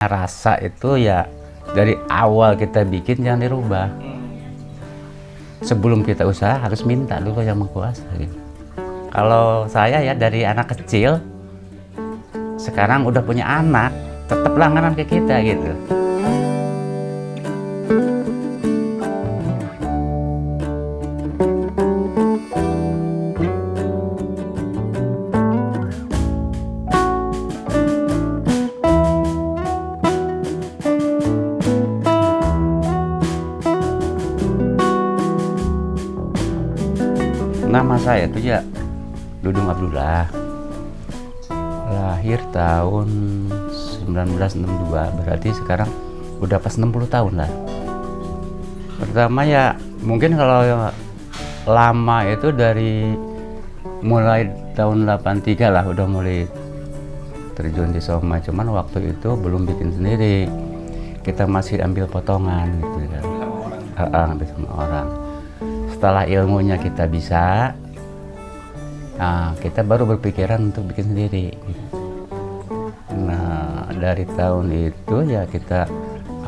Rasa itu ya dari awal kita bikin jangan dirubah. Sebelum kita usaha harus minta dulu yang mengkuasa gitu. Kalau saya ya dari anak kecil, sekarang udah punya anak, tetap langganan ke kita gitu. Nama saya itu ya Dudung Abdullah, lahir tahun 1962, berarti sekarang udah pas 60 tahun lah. Pertama ya mungkin kalau lama itu dari mulai tahun 83 lah udah mulai terjun di somai, cuman waktu itu belum bikin sendiri, kita masih ambil potongan gitu kan, ambil sama orang. Setelah ilmunya kita bisa, nah kita baru berpikiran untuk bikin sendiri. Nah dari tahun itu ya kita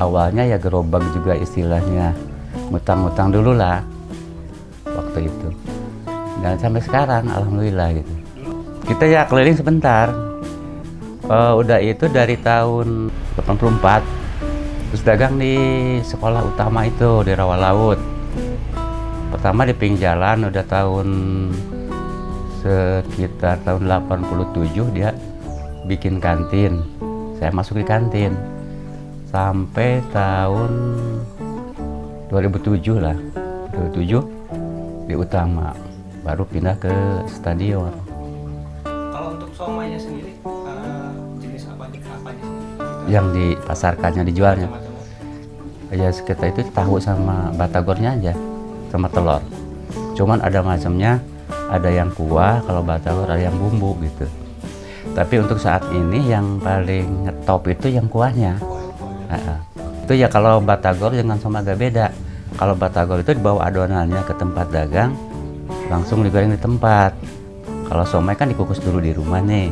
awalnya ya gerobak juga istilahnya, ngutang-ngutang dulu lah waktu itu. Dan sampai sekarang alhamdulillah gitu. Kita ya keliling sebentar. Udah itu dari tahun 84, terus dagang di sekolah utama itu di Rawa Laut. Pertama di pinggir jalan, udah tahun sekitar tahun 87 dia bikin kantin. Saya masuk di kantin sampai tahun 2007 lah, 2007 di utama, baru pindah ke stadion. Kalau untuk somainya sendiri, jenis apa aja sih? Yang dipasarkannya, dijualnya ya kita itu tahu sama batagornya aja, sama telur. Cuman ada macamnya, ada yang kuah, kalau batagor ada yang bumbu gitu. Tapi untuk saat ini yang paling ngetop itu yang kuahnya. Itu ya kalau batagor dengan somai agak beda. Kalau batagor itu dibawa adonannya ke tempat dagang, langsung digoreng di tempat. Kalau somai kan dikukus dulu di rumah nih.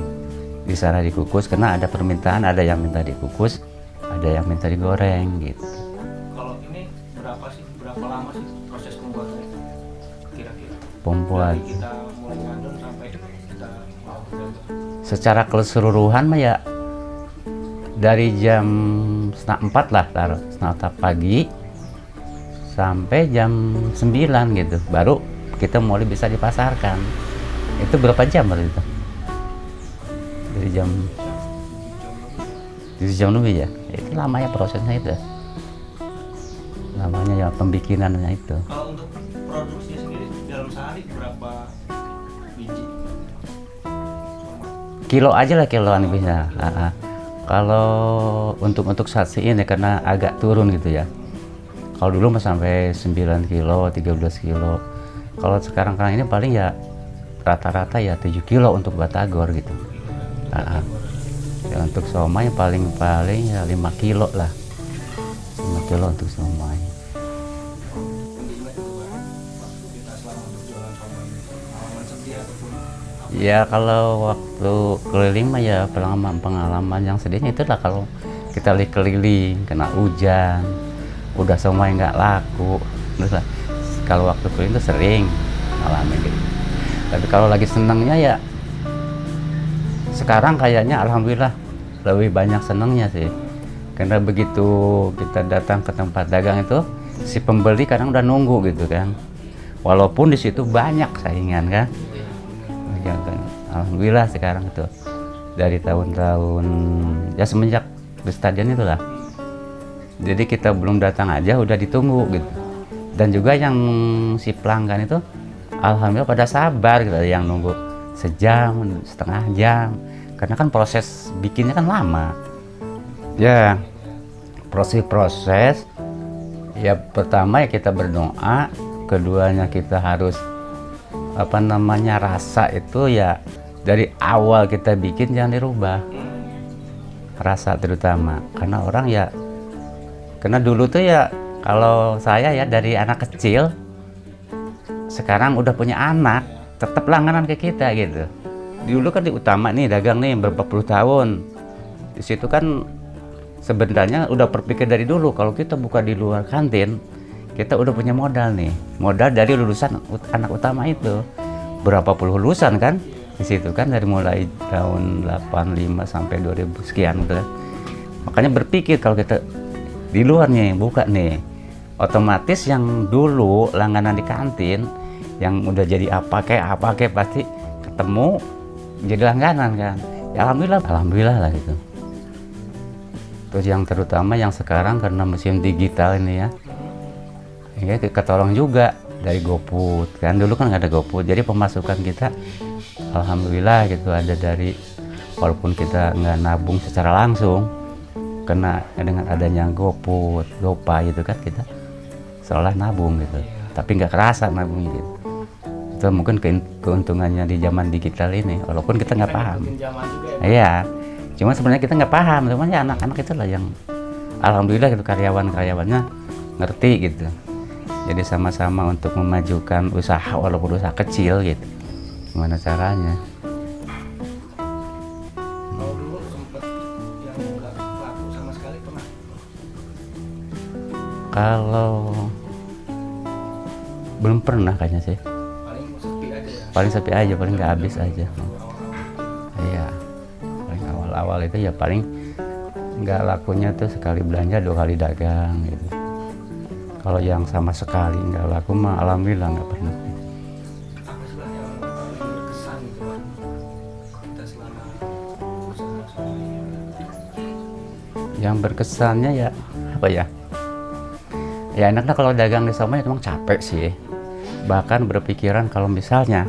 Di sana dikukus karena ada permintaan, ada yang minta dikukus, ada yang minta digoreng gitu. Kalau ini berapa lama sih proses pembuatannya kira-kira? Pembuat Dari kita mulai ngadon sampai kita secara keseluruhan mah ya dari jam 3:30 lah, taruh 3:30 pagi sampai jam 9 gitu, baru kita mulai bisa dipasarkan. Itu berapa jam baru itu? Dari jam lebih ya? Itu lama ya prosesnya itu. Namanya ya pembikinannya itu. Kalau untuk produksi sendiri dalam sehari berapa biji? Kilo aja lah, kiloan bisa. Kalau untuk saat ini karena agak turun gitu ya. Kalau dulu mah sampai 9 kilo, 13 kilo. Kalau sekarang ini paling ya rata-rata ya 7 kilo untuk batagor gitu. Ya, untuk somai paling ya 5 kilo lah. 5 kilo untuk somai. Ya kalau waktu keliling mah ya pengalaman yang sedihnya itulah kalau kita keliling kena hujan, udah somai nggak laku. Terus lah, kalau waktu keliling itu sering ngalamin gitu. Tapi kalau lagi senangnya ya sekarang kayaknya alhamdulillah lebih banyak senangnya sih. Karena begitu kita datang ke tempat dagang itu, si pembeli kadang udah nunggu gitu kan. Walaupun di situ banyak saingan kan. Ya, kan. Alhamdulillah sekarang itu dari tahun-tahun ya semenjak di stadion itulah. Jadi kita belum datang aja udah ditunggu gitu. Dan juga yang si pelanggan itu alhamdulillah pada sabar gitu, yang nunggu sejam, setengah jam. Karena kan proses bikinnya kan lama. Ya, proses ya pertama ya kita berdoa, keduanya kita harus rasa itu ya dari awal kita bikin jangan dirubah. Rasa terutama karena orang ya, karena dulu tuh ya kalau saya ya dari anak kecil, sekarang udah punya anak, tetap langganan ke kita gitu. Dulu kan di utama nih dagang nih berapa puluh tahun. Di situ kan sebenarnya udah berpikir dari dulu kalau kita buka di luar kantin, kita udah punya modal nih. Modal dari lulusan anak utama itu. Berapa puluh lulusan kan di situ kan, dari mulai tahun 85 sampai 2000 sekian gitu kan. Makanya berpikir kalau kita di luar nih buka nih, otomatis yang dulu langganan di kantin yang udah jadi apa kayak pasti ketemu jadi langganan kan. Ya alhamdulillah lah gitu. Terus yang terutama yang sekarang karena musim digital ini ya ketolong juga dari GoFood kan. Dulu kan nggak ada GoFood, jadi pemasukan kita alhamdulillah gitu ada dari, walaupun kita nggak nabung secara langsung, karena dengan adanya GoFood, GoPay itu kan kita seolah nabung gitu, tapi nggak kerasa nabung gitu. Itu mungkin keuntungannya di zaman digital ini, walaupun kita nggak paham. Iya, cuma sebenarnya kita nggak paham, cuman ya anak-anak itulah yang alhamdulillah gitu karyawannya ngerti gitu. Jadi sama-sama untuk memajukan usaha walaupun usaha kecil gitu. Gimana caranya? Kalau dulu sempet yang nggak laku sama sekali pernah? Kalau belum pernah kayaknya sih. Paling sepi aja ya? Paling sepi aja, paling nggak habis aja. Iya, paling awal-awal itu ya paling nggak lakunya tuh sekali belanja 2 kali dagang gitu. Kalau yang sama sekali nggak laku mah alhamdulillah nggak pernah. Apa sih Pak yang paling berkesan gitu Pak kita selama usaha somai? Yang berkesannya ya apa ya? Ya enaknya kalau dagang di somai emang capek sih. Bahkan berpikiran kalau misalnya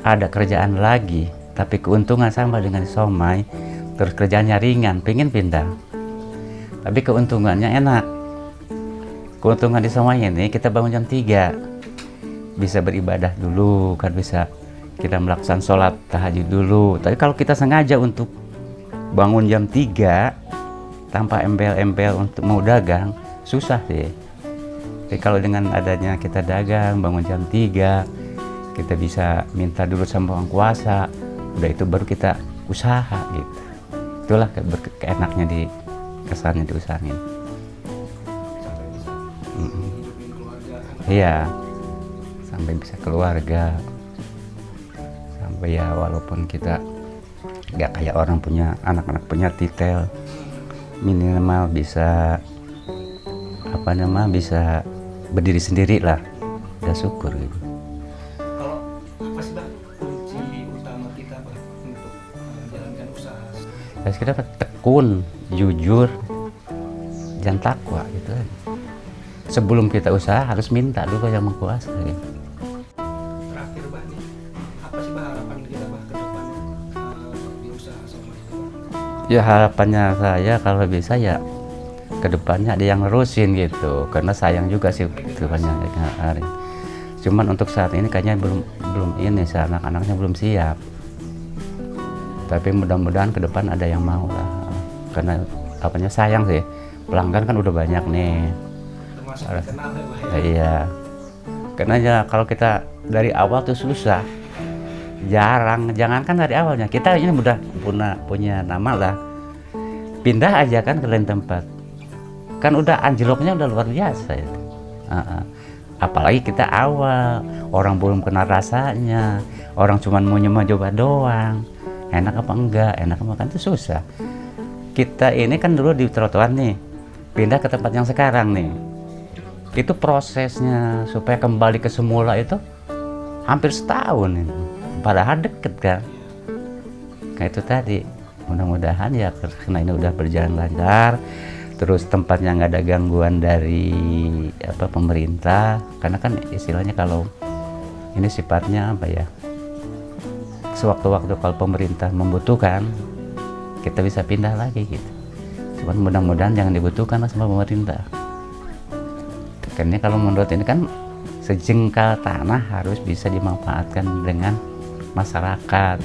ada kerjaan lagi tapi keuntungan sama dengan somai, terus kerjanya ringan, pengen pindah. Tapi keuntungannya enak. Keuntungan di somai ini kita bangun jam 3, bisa beribadah dulu kan, bisa kita melaksanakan sholat tahajud dulu. Tapi kalau kita sengaja untuk bangun jam 3 tanpa embel-embel untuk mau dagang, susah sih. Jadi kalau dengan adanya kita dagang bangun jam 3, kita bisa minta dulu sama orang kuasa, udah itu baru kita usaha gitu. Itulah keenaknya di kesannya di usaha ini. Iya, sampai bisa keluarga, sampai ya walaupun kita nggak kayak orang punya anak-anak punya titel, minimal bisa bisa berdiri sendiri lah, udah syukur gitu. Kalau apa sih Pak kunci utama kita Pak untuk menjalankan usaha? Ya kita tekun, jujur, dan takwa gitu aja. Sebelum kita usaha harus minta dulu yang mengkuasa gitu. Terakhir Pak nih, apa sih Pak harapan kita Pak ke depan di usaha somai itu Pak? Ya harapannya saya kalau bisa ya kedepannya ada yang nerusin gitu, karena sayang juga sih kedepannya. Cuman untuk saat ini kayaknya belum ini sih, anak-anaknya belum siap. Tapi mudah-mudahan ke depan ada yang mau lah, karena apanya sayang sih, pelanggan kan udah banyak nih. Kenal ya Pak Ya, iya, karena ya kalau kita dari awal tuh susah, jangankan dari awalnya, kita ini udah punya nama lah, pindah aja kan ke lain tempat, kan udah anjloknya udah luar biasa itu. Apalagi kita awal, orang belum kenal rasanya, orang cuma mau coba doang, enak apa enggak, enak apa kan itu susah. Kita ini kan dulu di trotoar nih, pindah ke tempat yang sekarang nih. Itu prosesnya supaya kembali ke semula itu hampir setahun ini. Padahal deket kan. Kayak itu tadi, mudah-mudahan ya karena ini udah berjalan lancar, terus tempatnya nggak ada gangguan dari pemerintah, karena kan istilahnya kalau ini sifatnya apa ya, sewaktu-waktu kalau pemerintah membutuhkan kita bisa pindah lagi gitu. Cuman mudah-mudahan jangan dibutuhkan lah sama pemerintah. Karena kalau menurut ini kan sejengkal tanah harus bisa dimanfaatkan dengan masyarakat.